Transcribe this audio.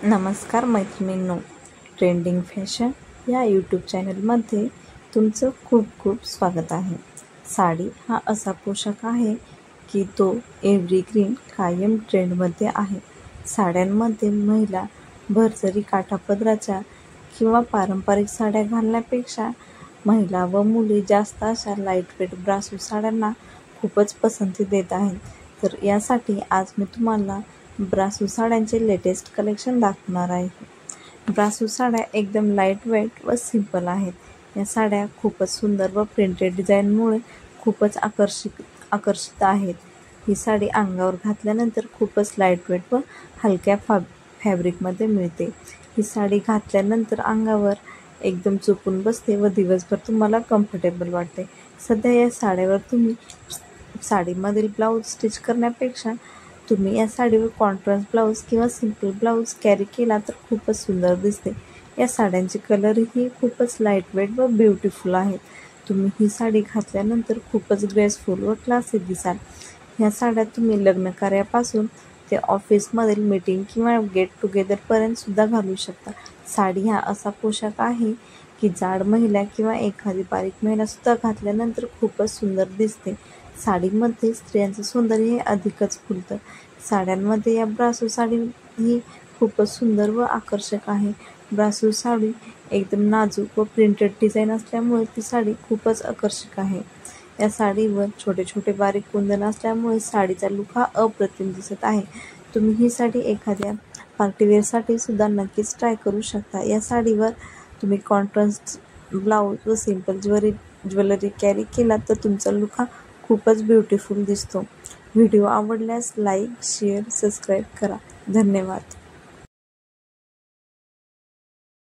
नमस्कार मैत्रिणींनो, trending fashion या यूट्यूब चॅनलमध्ये तुमचं खूप खूप स्वागत आहे. साडी हा असा पोशाख आहे की तो एव्हरग्रीन कायम ट्रेंडमध्ये आहे. साड्यांमध्ये महिला भरजरी काठापदराच्या किंवा पारंपरिक साड्या घालण्यापेक्षा महिला व मुली जास्त अशा लाईटवेट ब्रासो साड्यांना खूपच पसंती देत आहेत. तर यासाठी आज मी तुम्हाला ब्रासो साड्यांचे लेटेस्ट कलेक्शन दाखवणार आहे. ब्रासो साड्या एकदम लाईटवेट व सिंपल आहेत. या साड्या खूपच सुंदर व प्रिंटेड डिझाईनमुळे खूपच आकर्षित आहेत. ही साडी अंगावर घातल्यानंतर खूपच लाईटवेट व हलक्या फॅब्रिकमध्ये मिळते. ही साडी घातल्यानंतर अंगावर एकदम चुकून बसते व दिवसभर तुम्हाला कम्फर्टेबल वाटते. सध्या या साड्यावर तुम्ही साडीमधील ब्लाऊज स्टिच करण्यापेक्षा तुम्ही या साडीवर कॉन्ट्रास्ट ब्लाऊज किंवा सिंपल ब्लाऊज कॅरी केला तर खूपच सुंदर दिसते. या साड्यांचे कलरही खूपच लाईटवेट व ब्युटिफुल आहेत. तुम्ही ही साडी घातल्यानंतर खूपच ग्रेसफुल व क्लासी दिसाल. ह्या साड्या तुम्ही लग्न कार्यापासून ते ऑफिसमधील मीटिंग किंवा गेट टुगेदरपर्यंत सुद्धा घालू शकता. साडी हा असा पोशाख आहे की जाड महिला किंवा एखादी बारीक महिलासुद्धा घातल्यानंतर खूपच सुंदर दिसते. साडीमध्ये स्त्रियांचं सौंदर्य हे अधिकच खुलतं. साड्यांमध्ये या ब्रासो साडी ही खूपच सुंदर व आकर्षक आहे. ब्रासो साडी एकदम नाजूक व प्रिंटेड डिझाईन असल्यामुळे ती साडी खूपच आकर्षक आहे. या साडीवर छोटे छोटे बारीक कुंदन असल्यामुळे साडीचा लुक हा अप्रतिम दिसत आहे. तुम्ही ही साडी एखाद्या पार्टीवेअरसाठी सुद्धा नक्कीच ट्राय करू शकता. या साडीवर तुम्ही कॉन्ट्रास्ट ब्लाऊज व सिंपल ज्वेलरी कॅरी केला तर तुमचा लुक हा खूपच ब्युटिफुल दिसतो. व्हिडिओ आवडल्यास लाईक, शेअर, सबस्क्राईब करा. धन्यवाद.